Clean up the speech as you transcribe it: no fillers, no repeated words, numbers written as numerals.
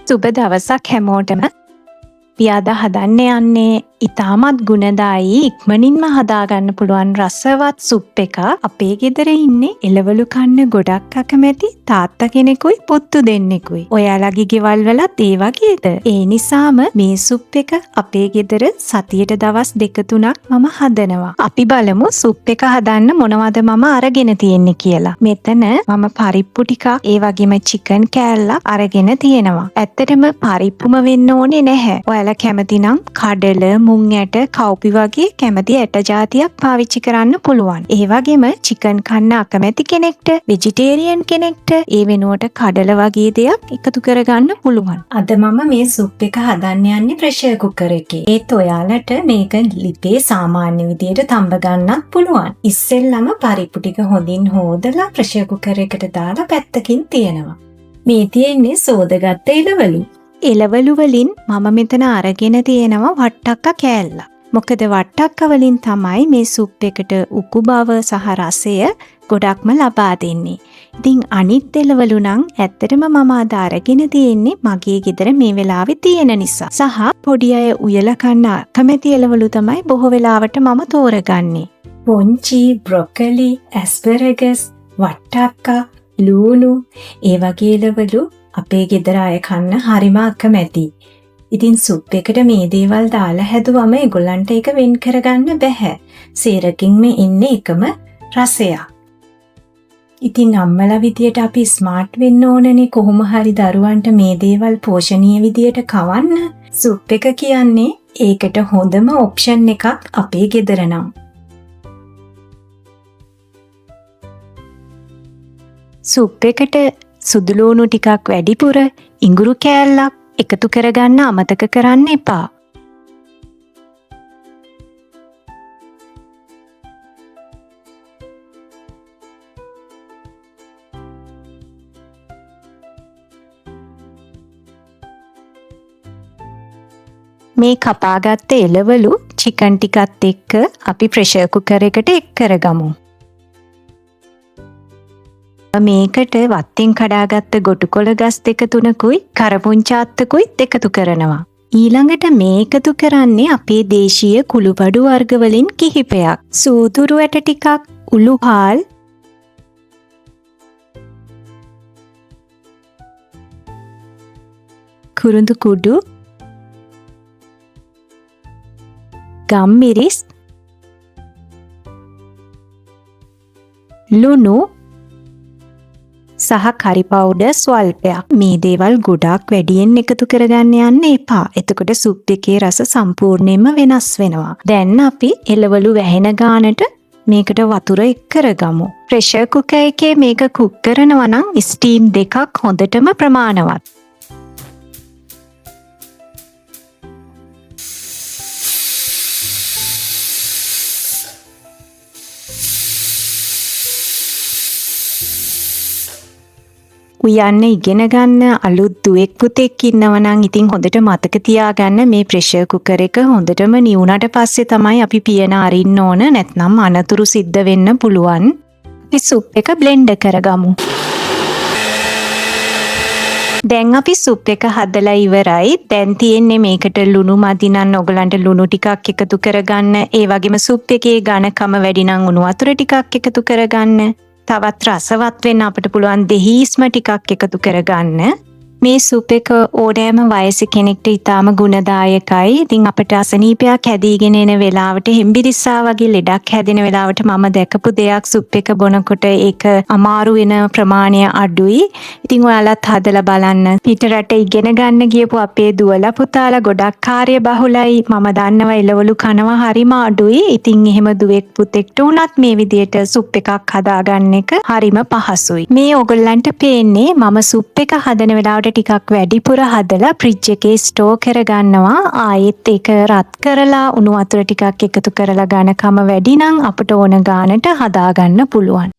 සුබ දවසක් හැමෝටම. අපි අද හදන්න යන්නේ ඉතාමත් ගුණදායී ඉක්මනින්ම හදාගන්න පුළුවන් රසවත් සුප් එක. අපේ ගෙදර ඉන්නේ එළවලු කන්න ගොඩක් අකමැති තාත්තා කෙනෙකුයි පුත්තු දෙන්නෙකුයි. ඔයාලගේ ගෙවල් වලත් ඒ වගේද? ඒ නිසාම මේ සුප් එක අපේ ගෙදර සතියට දවස් 2-3ක් මම හදනවා. අපි බලමු සුප් එක හදන්න මොනවද මම අරගෙන තියෙන්නේ කියලා. මෙතන මම පරිප්පු ටිකක් ඒ වගේම චිකන් කෑල්ලක් අරගෙන තියෙනවා. ඇත්තටම පරිප්පුම වෙන්න ඕනේ නැහැ. ඔයාලා කැමති නම් කඩල, මුං ඇට, කව්පි වගේ කැමති ඇට జాතියක් පාවිච්චි කරන්න පුළුවන්. ඒ වගේම චිකන් කන්න අකමැති කෙනෙක්ට, වෙජිටේරියන් කෙනෙක්ට ඒ වෙනුවට කඩල වගේ දෙයක් එකතු කරගන්න පුළුවන්. අද මම මේ සුප් එක හදන්න යන්නේ ප්‍රෙෂර් කුකර් එකේ. ඒත් ඔයාලට මේක ලිපේ සාමාන්‍ය විදියට තඹ ගන්නත් පුළුවන්. ඉස්සෙල්ලම පරිප්පු ටික හොඳින් හොදලා ප්‍රෙෂර් කුකර් එකට දාලා පැත්තකින් තියනවා. මේ තියෙන්නේ සෝදගත්ත එළවලු. එළවලු වලින් මම මෙතන අරගෙන තියෙනවා වට්ටක්ක කෑල්ල. මොකද වට්ටක්ක වලින් තමයි මේ සුප් එකට උකු බව සහ රසය ගොඩක්ම ලබා දෙන්නේ. ඉතින් අනිත් එළවලු නම් ඇත්තටම මම අද අරගෙන තියෙන්නේ මගේ ගෙදර මේ වෙලාවේ තියෙන නිසා. සහ පොඩි අය උයලා කන්න අකමැති එළවලු තමයි බොහෝ වෙලාවට මම තෝරගන්නේ. පොන්චි, බ්‍රොකලි, ඇස්පරගස්, වට්ටක්ක, ලූණු ඒ වගේ එළවලු අපේ ගෙදර අය කන්න හරිම අකමැති. ඉතින් සුප් එකට මේ දේවල් දාලා හැදුවම ඒගොල්ලන්ට ඒක වෙන් කරගන්න බැහැ. සේරකින්ම ඉන්නේ එකම රසයක්. ඉතින් අම්මලා විදියට අපි ස්මාර්ට් වෙන්න ඕනනේ කොහොම හරි දරුවන්ට මේ දේවල් පෝෂණීය විදියට කවන්න. සුප් එක කියන්නේ ඒකට හොඳම ඔප්ෂන් එකක් අපේ ගෙදර නම්. සුප් එකට සුදුලූණු ටිකක් වැඩිපුර ඉඟුරු කෑල්ලක් එකතු කරගන්න අමතක කරන්න එපා. මේ කපාගත්ත එළවලු චිකන් ටිකත් එක්ක අපි ප්‍රෙෂර් කුකර් එකට එක් කරගමු. මේකට වත්තෙන් කඩාගත්ත ගොටුකොළ ගස් 2-3කුයි කරපුංචාත්තකුයි එකතු කරනවා. ඊළඟට මේ එකතු කරන්නේ අපේ දේශීය කුළුබඩු වර්ග වලින් කිහිපයක්. සූදුරු ඇට ටිකක්, උළුහාල්, කුරුඳු කුඩු, ගම්මිරිස්, ලුණු සහ කරි පවුඩර් ස්වල්පයක්. මේ දේවල් ගොඩාක් වැඩියෙන් එකතු කරගන්න යන්න එපා. එතකොට සුප් එකේ රස සම්පූර්ණයෙන්ම වෙනස් වෙනවා. දැන් අපි එළවලු වැහෙන ගානට මේකට වතුර එක් කරගමු. ප්‍රෙෂර් කුකර් එකේ මේක කුක් කරනවා නම් ස්ටීම් 2ක් හොඳටම ප්‍රමාණවත්. උයන්න ඉගෙන ගන්න අලුත් දුවෙක් පුතෙක් ඉන්නවා නම් ඉතින් හොඳට මතක තියාගන්න මේ ප්‍රෙෂර් කුකර් එක හොඳටම නිවුණට පස්සේ තමයි අපි පියන අරින්න ඕන, නැත්නම් අනතුරු සිද්ධ වෙන්න පුළුවන්. අපි සුප් එක බ්ලෙන්ඩ් කරගමු. දැන් අපි සුප් එක හදලා ඉවරයි. දැන් තියෙන්නේ මේකට ලුණු මදි නම් ඔයගලන්ට ලුණු ටිකක් එකතු කරගන්න. ඒ වගේම සුප් එකේ ඝනකම වැඩි නම් උණු වතුර ටිකක් එකතු කරගන්න. තවත් රසවත් වෙන්න අපිට පුළුවන් දෙහිස්ම ටිකක් එකතු කරගන්න. මේ සුප් එක ඕනෑම වයසේ කෙනෙක්ට ඉතාම ගුණදායකයි. ඉතින් අපිට අසනීපයක් හැදීගෙන එන වෙලාවට, හෙම්බිරිස්සා වගේ ලෙඩක් හැදෙන වෙලාවට මම දැකපු දෙයක්, සුප් එක බොනකොට ඒක අමාරු වෙන ප්‍රමාණය අඩුයි. ඉතින් ඔයාලත් හදලා බලන්න. පිටරට ඉගෙන ගන්න ගියපු අපේ දුවලා පුතාලා ගොඩක් කාර්යබහුලයි. මම දන්නවා එළවලු කනවා හරිම අඩුයි. ඉතින් එහෙම දුවෙක් පුතෙක්ට උනත් මේ විදියට සුප් එකක් හදාගන්න එක හරිම පහසුයි. මේ ඔයගොල්ලන්ට පේන්නේ මම සුප් එක හදන වෙලාවට ටිකක් වැඩිපුර හදලා ෆ්‍රිජ් එකේ ස්ටෝර් කරගන්නවා. ආයෙත් ඒක රත් කරලා උණු වතුර ටිකක් එකතු කරලා ඝනකම වැඩි නම් අපිට ඕන ගානට හදාගන්න පුළුවන්.